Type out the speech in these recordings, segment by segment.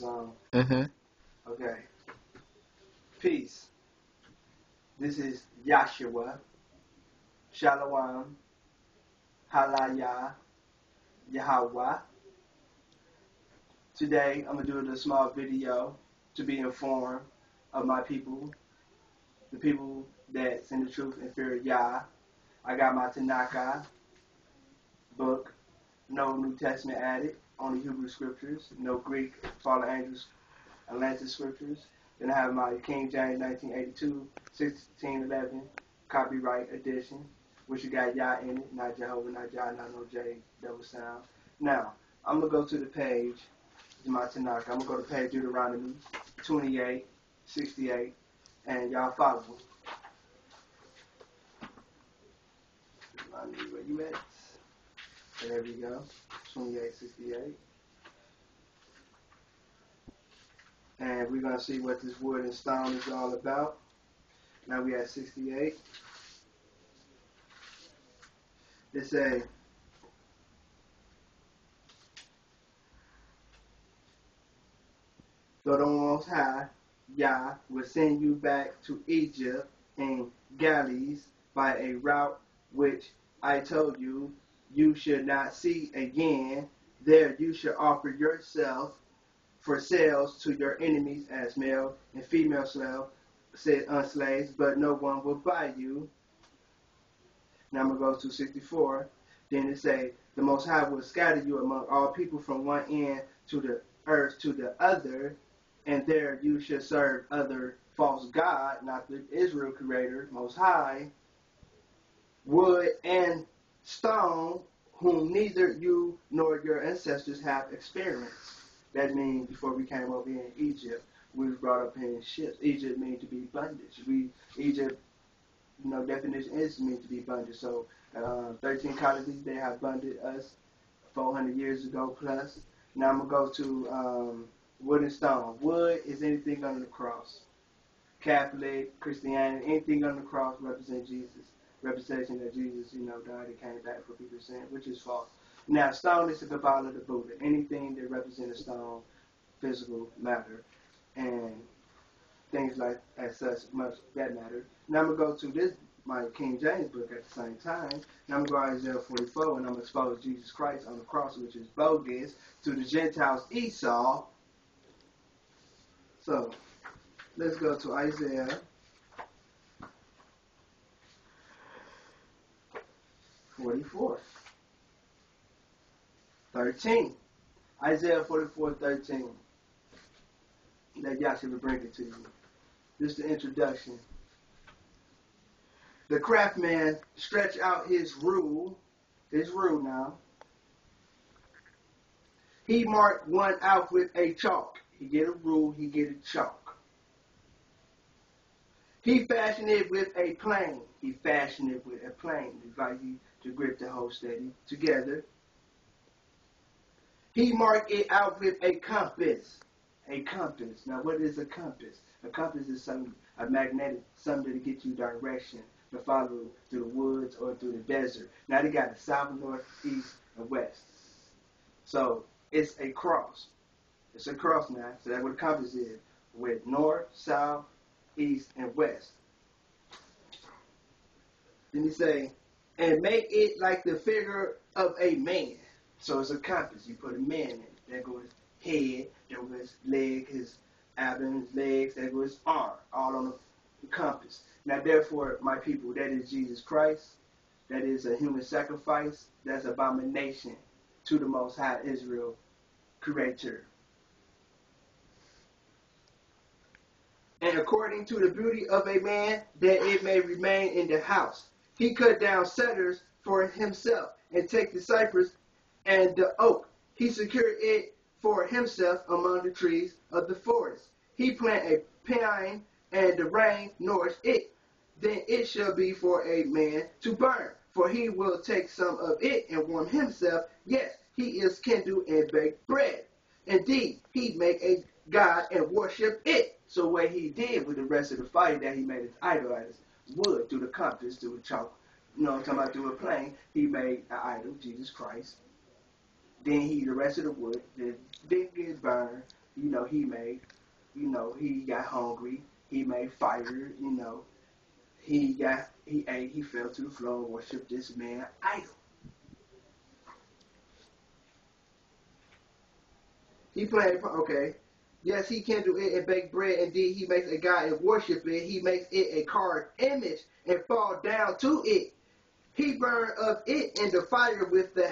on. Mm-hmm. Okay. Peace. This is Yahshua. Shalom. Halaya. Yahweh. Today, I'm going to do a little small video to be informed of my people, the people that's in the truth and fear of Yah. I got my Tanakah book, no New Testament added, only Hebrew scriptures, no Greek, fallen angels, Atlantis scriptures. Then I have my King James 1982, 1611 copyright edition, which you got Yah in it, not Jehovah, not Yah, not no J, double sound. Now, I'm going to go to the page, my Tanakh. I'm going to go to page Deuteronomy 28, 68, and y'all follow me. Where you at? There we go. 2868. And we're going to see what this wood and stone is all about. Now we at 68. It says, "So the Most High, Yah, will send you back to Egypt in galleys by a route which I told you you should not see again. There you should offer yourself for sales to your enemies as male and female slaves, but no one will buy you." Now I'm going to go to 64. Then it say, "The Most High will scatter you among all people from one end to the earth to the other, and there you should serve other false God, not the Israel Creator, Most High, wood and stone, whom neither you nor your ancestors have experienced." That means before we came over here in Egypt, we was brought up here in ships. Egypt means to be bondage. Egypt, definition is mean to be bondage. So 13 colonies, they have bonded us 400 years ago plus. Now I'm going to go to wood and stone. Wood is anything on the cross. Catholic, Christianity, anything on the cross represents Jesus. Representation that Jesus, died and came back for people's sin, which is false. Now, stone is the Kabbalah of the Buddha. Anything that represents a stone, physical matter, and things like as such, much that matter. Now I'm going to go to this, my King James book at the same time. Now I'm going to go to Isaiah 44, and I'm going to expose Jesus Christ on the cross, which is bogus, to the Gentiles Esau. So, let's go to Isaiah 44. 13. Isaiah 44, 13. That Yahshua will bring it to you. This is the introduction. "The craftsman stretched out his rule now. He marked one out with a chalk." He get a rule, he get a chalk. "He fashioned it with a plane." He fashioned it with a plane. Like to grip the whole steady together. "He marked it out with a compass." A compass. Now, what is a compass? A compass is a magnetic, something to get you direction to follow through the woods or through the desert. Now, they got the south, north, east, and west. So, it's a cross. It's a cross now. So, that's what a compass is. With north, south, east, and west. Then you say, "And make it like the figure of a man." So it's a compass. You put a man in it. There goes his head, there goes his leg, his abdomen, his legs, there goes his arm, all on the compass. Now therefore, my people, that is Jesus Christ. That is a human sacrifice. That's abomination to the Most High Israel Creator. "And according to the beauty of a man, that it may remain in the house. He cut down cedars for himself, and take the cypress and the oak. He secured it for himself among the trees of the forest. He planted a pine, and the rain nourished it. Then it shall be for a man to burn, for he will take some of it and warm himself. Yes, he is kindled and bake bread. Indeed, he make a god and worship it." So what he did with the rest of the fire that he made his idol out of wood, through the compass, through the chalk, I'm talking about through a plane, he made an idol, Jesus Christ. Then the rest of the wood, didn't get burned, he made, he got hungry, he made fire, he ate, he fell to the floor and worshiped this man idol. He played, okay. Yes, he can do it and bake bread. Indeed, he makes a god and worship it. He makes it a carved image and fall down to it. He burned of it in the fire with the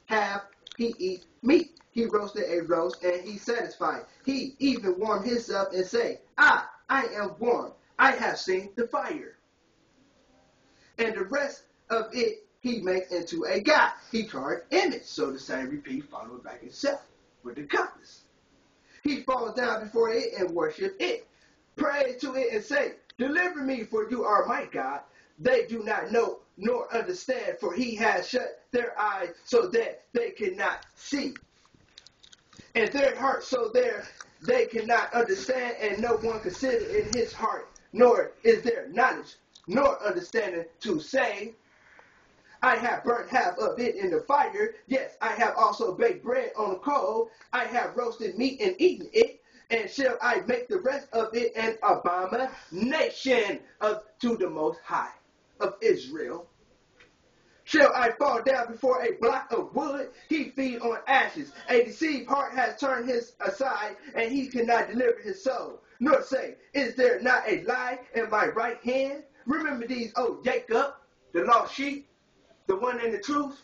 half he eats meat. He roasted a roast and he satisfied. He even warmed himself and say, I am warm. I have seen the fire. And the rest of it he makes into a god. He carved image. So the same repeat followed back itself with the compass. He falls down before it and worship it. Pray to it and say, deliver me, for you are my God. They do not know nor understand, for he has shut their eyes so that they cannot see, and their heart so they cannot understand, and no one consider in his heart, nor is there knowledge nor understanding to say, I have burnt half of it in the fire. Yes, I have also baked bread on the coal. I have roasted meat and eaten it. And shall I make the rest of it an abomination to the Most High of Israel? Shall I fall down before a block of wood? He feed on ashes. A deceived heart has turned his aside, and he cannot deliver his soul. Nor say, is there not a lie in my right hand? Remember these, O Jacob, the lost sheep, the one in the truth.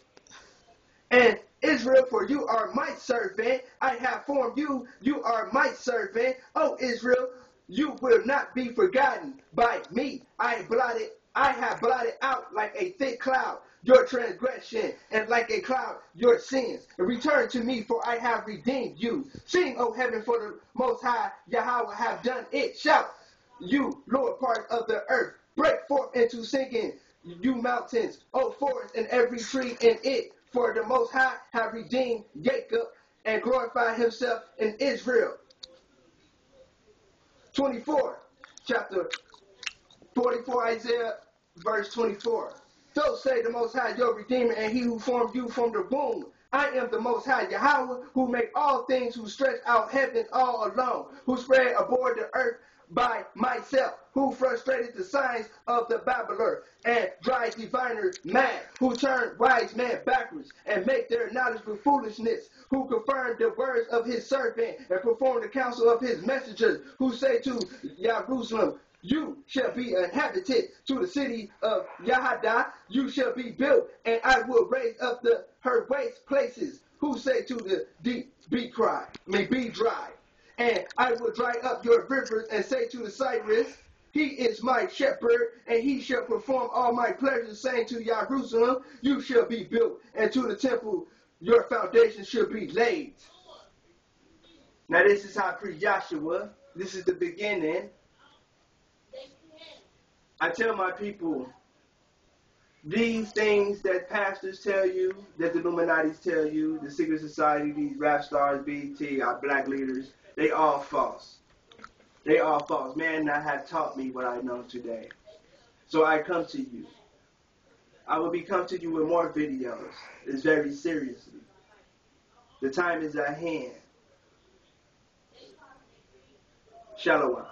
And Israel, for you are my servant. I have formed you. You are my servant. O Israel, you will not be forgotten by me. I have blotted out like a thick cloud your transgression, and like a cloud your sins. Return to me, for I have redeemed you. Sing, O heaven, for the Most High Yahweh have done it. Shout, you lower part of the earth. Break forth into singing, you mountains, O forest, and every tree in it. For the Most High have redeemed Jacob and glorified himself in Israel. 24, chapter 44, Isaiah, verse 24. So say the Most High, your Redeemer, and he who formed you from the womb. I am the Most High Yahweh, who make all things, who stretch out heaven all alone, who spread abroad the earth by myself, who frustrated the signs of the babbler, and drives diviners mad, who turn wise men backwards, and make their knowledge with foolishness, who confirm the words of his servant, and perform the counsel of his messengers, who say to Jerusalem, you shall be inhabited, to the city of Yahada, you shall be built, and I will raise up her waste places, who say to the deep, be dry, and I will dry up your rivers, and say to the Cyrus, he is my shepherd, and he shall perform all my pleasures, saying to Jerusalem, you shall be built, and to the temple your foundation shall be laid. Now this is how pre-Joshua, this is the beginning. I tell my people, these things that pastors tell you, that the Illuminati's tell you, the secret society, these rap stars, BT, our black leaders, they all false. They all false. Man, I have taught me what I know today. So I come to you. I will be come to you with more videos. It's very seriously. The time is at hand. Shalom.